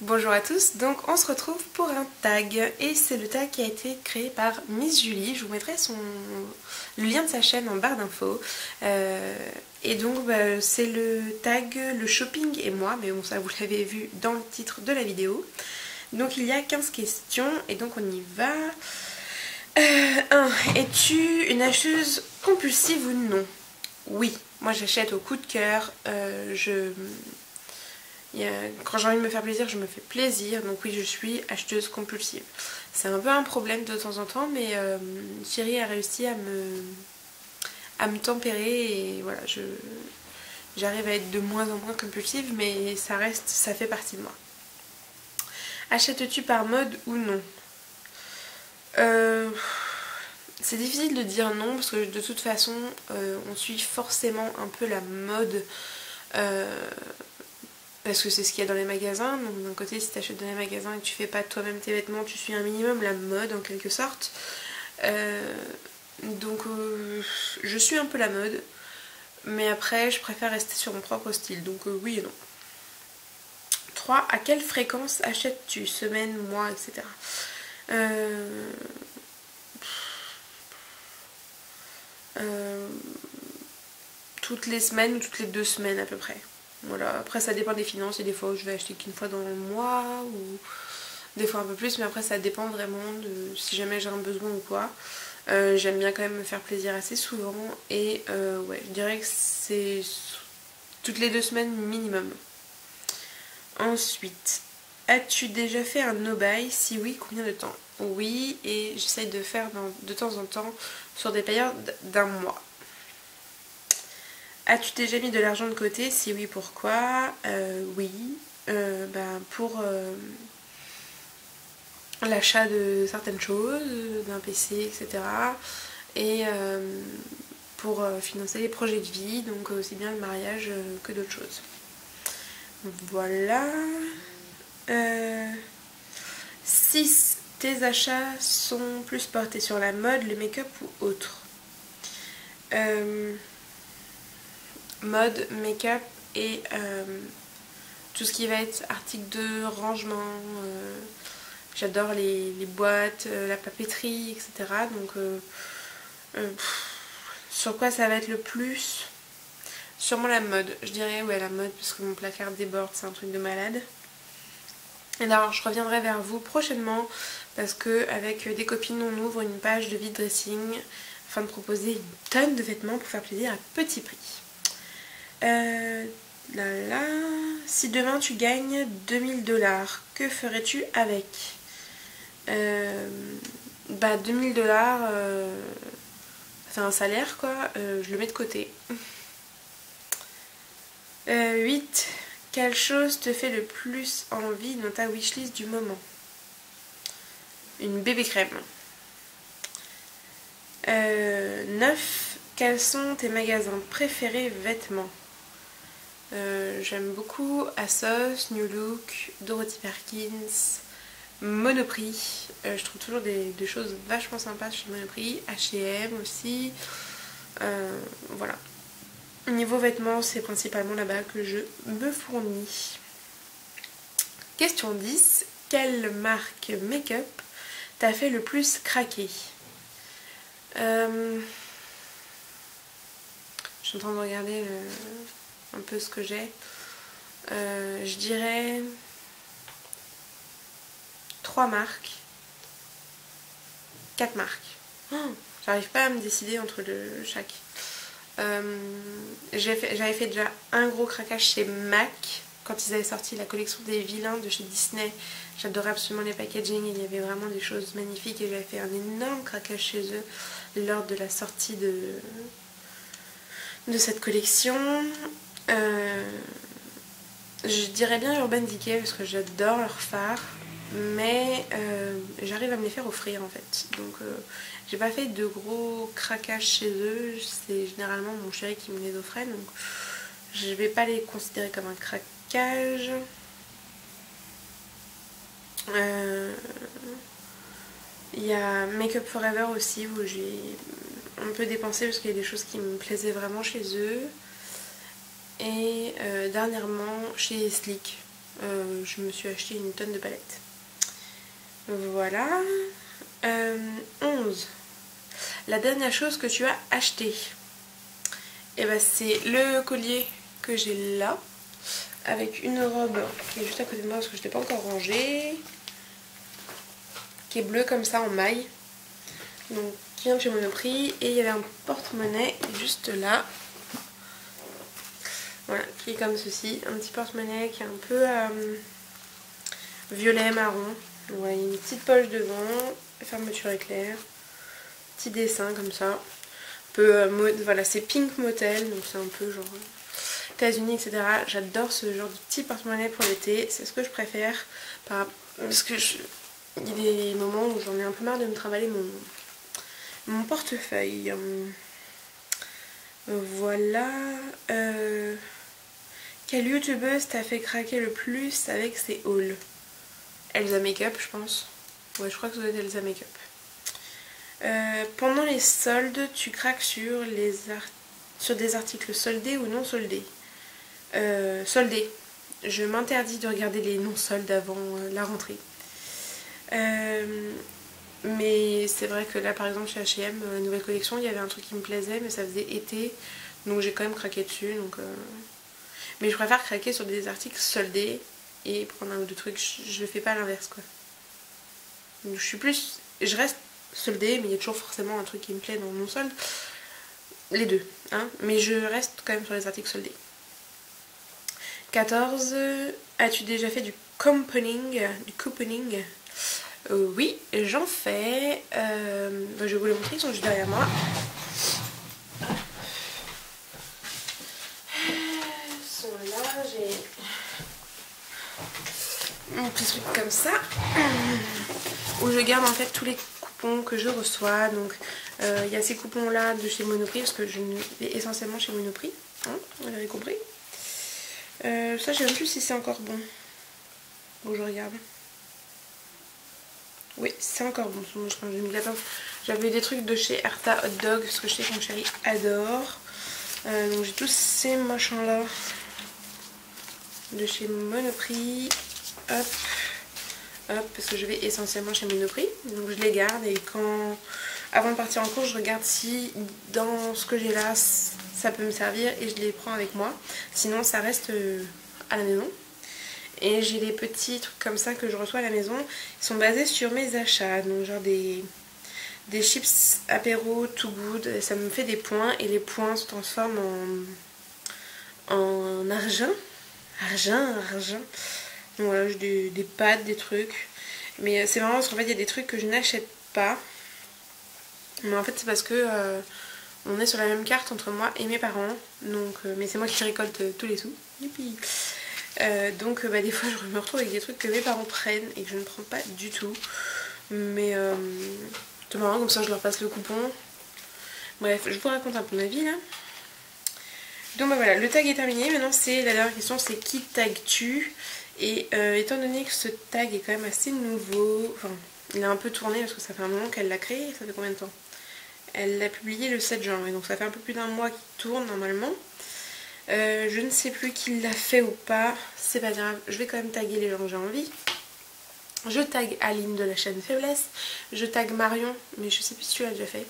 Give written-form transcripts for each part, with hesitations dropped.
Bonjour à tous, donc on se retrouve pour un tag et c'est le tag qui a été créé par Miss Julie. Je vous mettrai le lien de sa chaîne en barre d'infos. Et donc c'est le tag le shopping et moi, mais bon ça vous l'avez vu dans le titre de la vidéo. Donc il y a 15 questions et donc on y va. 1. Es-tu une acheteuse compulsive ou non? Oui, moi j'achète au coup de cœur. Quand j'ai envie de me faire plaisir, je me fais plaisir. Donc oui, je suis acheteuse compulsive. C'est un peu un problème de temps en temps, mais Thierry a réussi à me tempérer et voilà, j'arrive à être de moins en moins compulsive, mais ça fait partie de moi. Achètes-tu par mode ou non? C'est difficile de dire non parce que de toute façon, on suit forcément un peu la mode. Parce que c'est ce qu'il y a dans les magasins. Donc d'un côté, si tu achètes dans les magasins et que tu fais pas toi-même tes vêtements, tu suis un minimum la mode en quelque sorte. Donc je suis un peu la mode. Mais après, je préfère rester sur mon propre style. Donc oui et non. 3. À quelle fréquence achètes-tu? Semaine, mois, etc. Toutes les semaines ou toutes les 2 semaines à peu près. Voilà, après ça dépend des finances, et des fois je vais acheter qu'une fois dans le mois ou des fois un peu plus, mais après ça dépend vraiment de si jamais j'ai un besoin ou quoi. J'aime bien quand même me faire plaisir assez souvent et ouais, je dirais que c'est toutes les 2 semaines minimum. Ensuite, as-tu déjà fait un no-buy? Si oui, combien de temps? Oui, et j'essaye de faire de temps en temps sur des périodes d'un mois. As-tu déjà mis de l'argent de côté? Si oui, pourquoi? Oui, pour l'achat de certaines choses, d'un PC, etc. Et pour financer les projets de vie, donc aussi bien le mariage que d'autres choses. Voilà. 6. Tes achats sont plus portés sur la mode, le make-up ou autre? Mode, make-up et tout ce qui va être article de rangement. J'adore les boîtes, la papeterie, etc. Donc sur quoi ça va être le plus? Sûrement la mode. Je dirais ouais la mode parce que mon placard déborde, c'est un truc de malade. Et alors je reviendrai vers vous prochainement parce que avec des copines on ouvre une page de vide dressing afin de proposer une tonne de vêtements pour faire plaisir à petit prix. Si demain tu gagnes 2000$, que ferais-tu avec? 2000$, c'est un salaire quoi, je le mets de côté. 8. Quelle chose te fait le plus envie dans ta wishlist du moment? Une bébé crème. 9. Quels sont tes magasins préférés vêtements? J'aime beaucoup ASOS, New Look, Dorothy Perkins, Monoprix. Je trouve toujours des choses vachement sympas chez Monoprix, H&M aussi. Voilà. Niveau vêtements, c'est principalement là-bas que je me fournis. Question 10. Quelle marque make-up t'a fait le plus craquer? Je suis en train de regarder un peu ce que j'ai. Je dirais 3 marques. 4 marques. J'arrive pas à me décider entre chaque. J'avais fait déjà un gros craquage chez MAC quand ils avaient sorti la collection des vilains de chez Disney. J'adorais absolument les packaging, il y avait vraiment des choses magnifiques et j'avais fait un énorme craquage chez eux lors de la sortie de cette collection. Je dirais bien Urban Decay parce que j'adore leurs fards, mais j'arrive à me les faire offrir en fait. Donc j'ai pas fait de gros craquages chez eux, c'est généralement mon chéri qui me les offrait, donc je vais pas les considérer comme un craquage. Il y a Make Up Forever aussi où j'ai un peu dépensé parce qu'il y a des choses qui me plaisaient vraiment chez eux. Et dernièrement chez Sleek. Je me suis acheté une tonne de palettes. Voilà. 11. La dernière chose que tu as acheté. Et ben c'est le collier que j'ai là. Avec une robe qui est juste à côté de moi parce que je ne l'ai pas encore rangée. Qui est bleue comme ça en maille. Donc qui vient de chez Monoprix. Et il y avait un porte-monnaie juste là. Voilà, qui est comme ceci. Un petit porte-monnaie qui est un peu violet marron. Ouais, il y a une petite poche devant, fermeture éclair, petit dessin comme ça. Un peu voilà, c'est Pink Motel, donc c'est un peu genre États-Unis, etc. J'adore ce genre de petit porte-monnaie pour l'été, c'est ce que je préfère. Parce que il y a des moments où j'en ai un peu marre de me travailler mon portefeuille. Voilà. Quelle youtubeuse t'a fait craquer le plus avec ses hauls? Elsa Makeup, je pense. Ouais, je crois que ça doit être Elsa Makeup. Pendant les soldes, tu craques sur des articles soldés ou non soldés? Soldés. Je m'interdis de regarder les non soldes avant la rentrée. Mais c'est vrai que là, par exemple, chez H&M, nouvelle collection, il y avait un truc qui me plaisait, mais ça faisait été. Donc j'ai quand même craqué dessus. Mais je préfère craquer sur des articles soldés et prendre un ou deux trucs. Je fais pas l'inverse, quoi. Donc je reste soldée, mais il y a toujours forcément un truc qui me plaît dans mon solde. Les deux, hein. Mais je reste quand même sur les articles soldés. 14. As-tu déjà fait du couponing? Oui, j'en fais. Je vais vous les montrer, ils sont juste derrière moi. Ils sont là, j'ai un petit truc comme ça où je garde en fait tous les coupons que je reçois. Donc il y a ces coupons là de chez Monoprix parce que je vais essentiellement chez Monoprix, hein, vous l'avez compris. Ça je sais même plus si c'est encore bon. Bon, je regarde. Oui, c'est encore bon. J'avais des trucs de chez Erta Hot Dog parce que je sais que mon chéri adore. Donc j'ai tous ces machins là de chez Monoprix. Hop, hop, parce que je vais essentiellement chez Monoprix. Donc je les garde et avant de partir en cours, je regarde si dans ce que j'ai là, ça peut me servir et je les prends avec moi. Sinon, ça reste à la maison. Et j'ai des petits trucs comme ça que je reçois à la maison. Ils sont basés sur mes achats. Donc genre des chips apéro Too Good. Ça me fait des points et les points se transforment en argent. Argent. Donc voilà, j'ai des pâtes, des trucs. Mais c'est marrant parce qu'en fait il y a des trucs que je n'achète pas. Mais en fait c'est parce que on est sur la même carte entre moi et mes parents. Donc, mais c'est moi qui récolte tous les sous. Youpi. Donc des fois je me retrouve avec des trucs que mes parents prennent et que je ne prends pas du tout. Mais c'est marrant, comme ça je leur passe le coupon. Bref, je vous raconte un peu ma vie là. Donc voilà, le tag est terminé. Maintenant c'est la dernière question, c'est qui tagues-tu? Et étant donné que ce tag est quand même assez nouveau, enfin il a un peu tourné parce que ça fait un moment qu'elle l'a créé. Ça fait combien de temps? Elle l'a publié le 7 juin, donc ça fait un peu plus d'un mois qu'il tourne normalement. Je ne sais plus qui l'a fait ou pas, c'est pas grave, je vais quand même taguer les gens que j'ai envie. Je tag Aline de la chaîne Faiblesse, je tag Marion, mais je sais plus si tu l'as déjà fait.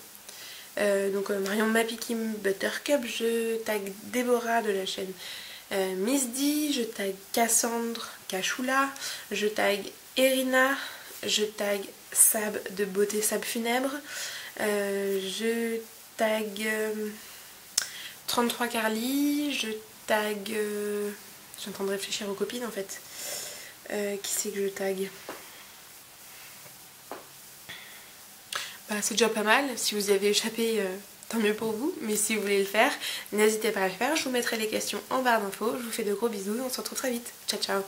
Marion Mappy Kim Buttercup, je tag Déborah de la chaîne Miss D, je tag Cassandre Cachoula, je tag Erina, je tag Sab de Beauté Sab Funèbre, je tag 33 Carly, je tag... je suis en train de réfléchir aux copines en fait. Qui c'est que je tag? C'est déjà pas mal. Si vous y avez échappé, tant mieux pour vous. Mais si vous voulez le faire, n'hésitez pas à le faire. Je vous mettrai les questions en barre d'infos. Je vous fais de gros bisous. On se retrouve très vite. Ciao ciao.